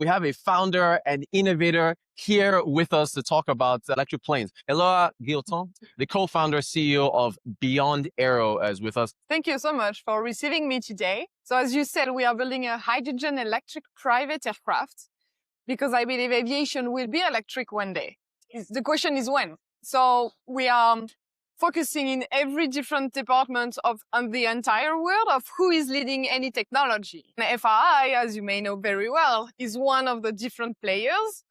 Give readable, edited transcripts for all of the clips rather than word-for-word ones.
We have a founder and innovator here with us to talk about electric planes. Eloa Guillotin, the co-founder CEO of Beyond Aero, is with us. Thank you so much for receiving me today. So as you said, we are building a hydrogen electric private aircraft because I believe aviation will be electric one day. The question is when. So we are focusing in every different department of the entire world of who is leading any technology. And FRI, as you may know very well, is one of the different players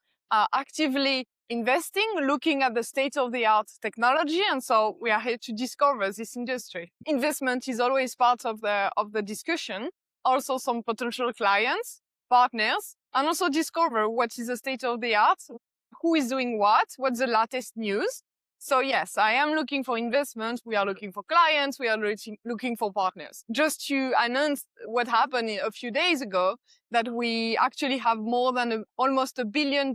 actively investing, looking at the state-of-the-art technology. And so we are here to discover this industry. Investment is always part of the discussion. Also some potential clients, partners, and also discover what is the state-of-the-art, who is doing what, what's the latest news. So yes, I am looking for investment. We are looking for clients. We are looking for partners. Just to announce what happened a few days ago, that we actually have more than almost $1 billion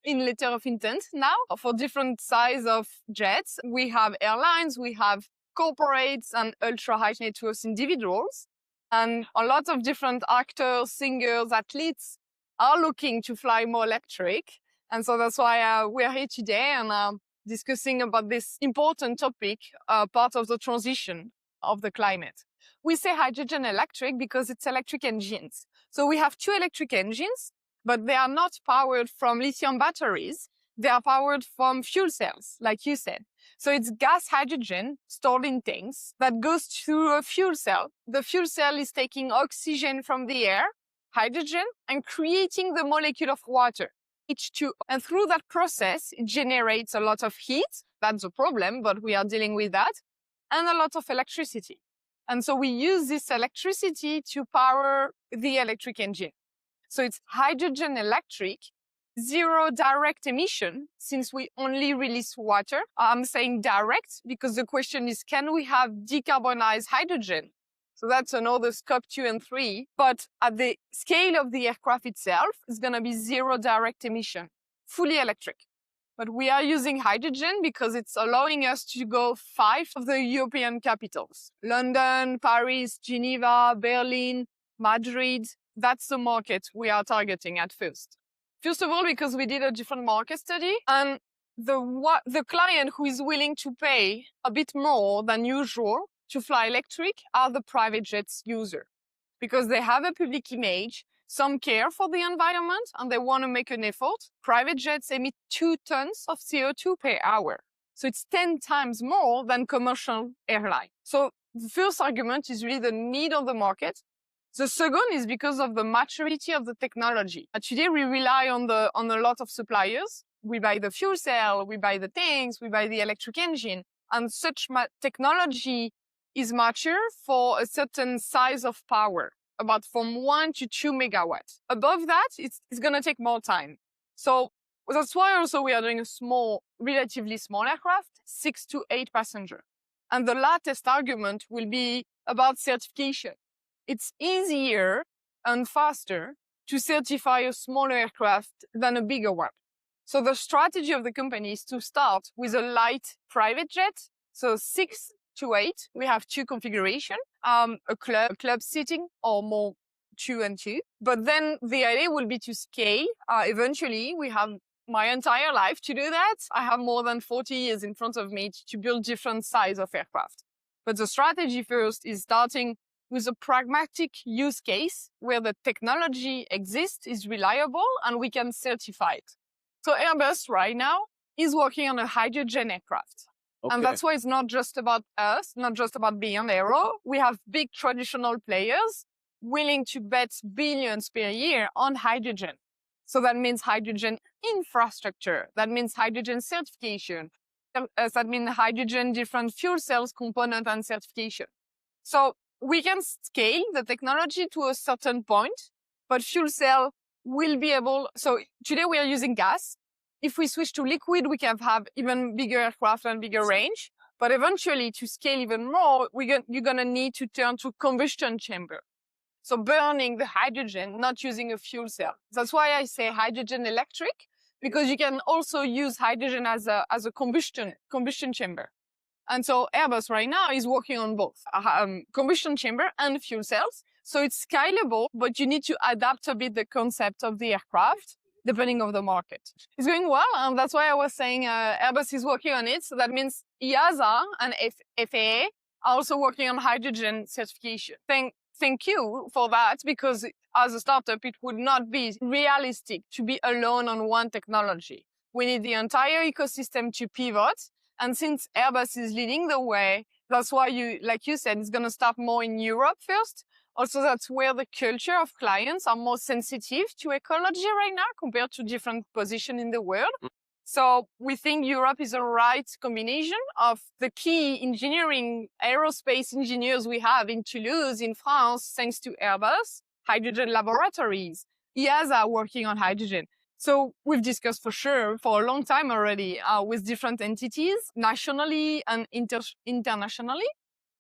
in letter of intent now for different size of jets. We have airlines, we have corporates and ultra high net worth individuals. And a lot of different actors, singers, athletes are looking to fly more electric. And so that's why we're here today and discussing about this important topic, part of the transition of the climate. We say hydrogen electric because it's electric engines. So we have two electric engines, but they are not powered from lithium batteries. They are powered from fuel cells, like you said. So it's gas hydrogen stored in tanks that goes through a fuel cell. The fuel cell is taking oxygen from the air, hydrogen, and creating the molecule of water. H2. And through that process, it generates a lot of heat. That's a problem, but we are dealing with that. And a lot of electricity. And so we use this electricity to power the electric engine. So it's hydrogen electric, zero direct emission, since we only release water. I'm saying direct because the question is, can we have decarbonized hydrogen? So that's another scope 2 and 3. But at the scale of the aircraft itself, it's going to be zero direct emission, fully electric. But we are using hydrogen because it's allowing us to go 5 of the European capitals: London, Paris, Geneva, Berlin, Madrid. That's the market we are targeting at first. First of all, because we did a different market study, and the client who is willing to pay a bit more than usual to fly electric are the private jets user, because they have a public image, some care for the environment, and they want to make an effort. Private jets emit 2 tons of CO2 per hour. So it's 10 times more than commercial airline. So the first argument is really the need of the market. The second is because of the maturity of the technology. Today we rely on a lot of suppliers. We buy the fuel cell, we buy the tanks, we buy the electric engine, and such technology is mature for a certain size of power, about from 1 to 2 megawatts. Above that, it's going to take more time. So that's why also we are doing a relatively small aircraft, 6 to 8 passengers. And the latest argument will be about certification. It's easier and faster to certify a smaller aircraft than a bigger one. So the strategy of the company is to start with a light private jet, so 6 to 8. We have 2 configurations, a club seating or more 2 and 2. But then the idea will be to scale. Eventually, we have my entire life to do that. I have more than 40 years in front of me to build different size of aircraft. But the strategy first is starting with a pragmatic use case where the technology exists, is reliable, and we can certify it. So Airbus right now is working on a hydrogen aircraft. Okay. And that's why it's not just about us, not just about Beyond Aero. We have big traditional players willing to bet billions per year on hydrogen. So that means hydrogen infrastructure. That means hydrogen certification. That means hydrogen different fuel cells component and certification. So we can scale the technology to a certain point, but fuel cell will be able. So today we are using gas. If we switch to liquid, we can have even bigger aircraft and bigger range. But eventually, to scale even more, you're going to need to turn to combustion chamber. So burning the hydrogen, not using a fuel cell. That's why I say hydrogen electric, because you can also use hydrogen as a combustion chamber. And so Airbus right now is working on both combustion chamber and fuel cells. So it's scalable, but you need to adapt a bit the concept of the aircraft depending on the market. It's going well, and that's why I was saying Airbus is working on it. So that means EASA and FAA are also working on hydrogen certification. Thank you for that, because as a startup, it would not be realistic to be alone on one technology. We need the entire ecosystem to pivot. And since Airbus is leading the way, that's why like you said, it's going to start more in Europe first. Also, that's where the culture of clients are more sensitive to ecology right now compared to different positions in the world. So we think Europe is the right combination of the key engineering aerospace engineers we have in Toulouse, in France, thanks to Airbus, hydrogen laboratories, EASA working on hydrogen. So we've discussed for sure for a long time already with different entities, nationally and internationally.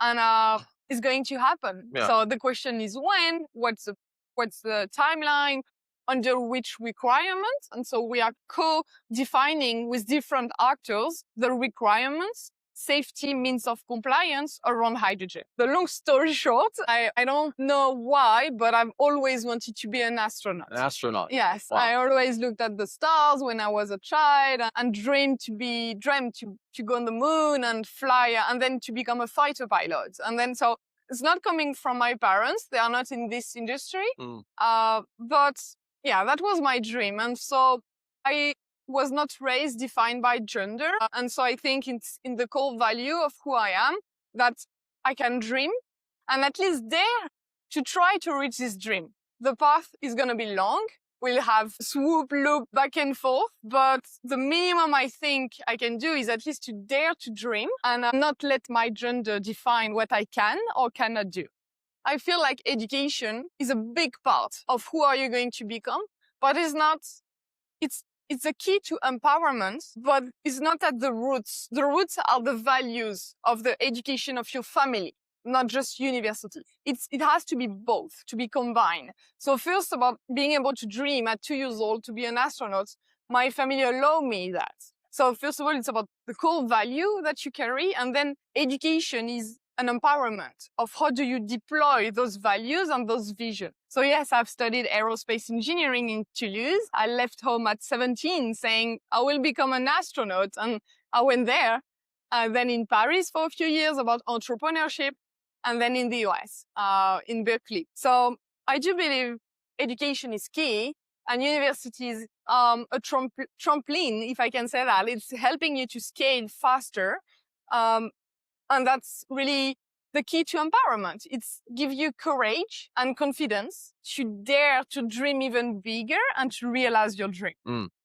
And it's going to happen. Yeah. So the question is when, what's the timeline, under which requirements? And so we are co-defining with different actors the requirements, safety, means of compliance around hydrogen. The long story short, I don't know why, but I've always wanted to be an astronaut. An astronaut. Yes, Wow. I always looked at the stars when I was a child and dreamed to go on the moon and fly and then to become a fighter pilot. And then so it's not coming from my parents. They are not in this industry. But yeah, that was my dream. And so I was not raised defined by gender. And so I think it's in the core value of who I am that I can dream and at least dare to try to reach this dream. The path is going to be long. We'll have swoop, loop, back and forth. But the minimum I think I can do is at least to dare to dream and not let my gender define what I can or cannot do. I feel like education is a big part of who are you going to become, but it's a key to empowerment, but it's not at the roots. The roots are the values of the education of your family, not just university. It has to be both, to be combined. So first, about being able to dream at 2 years old to be an astronaut, my family allowed me that. So first of all, it's about the core value that you carry, and then education is an empowerment of how do you deploy those values and those visions. So yes, I've studied aerospace engineering in Toulouse. I left home at 17 saying I will become an astronaut, and I went there. Then in Paris for a few years about entrepreneurship, and then in the US, in Berkeley. So I do believe education is key, and university is a trampoline, if I can say that. It's helping you to scale faster. And that's really the key to empowerment. It's give you courage and confidence to dare to dream even bigger and to realize your dream.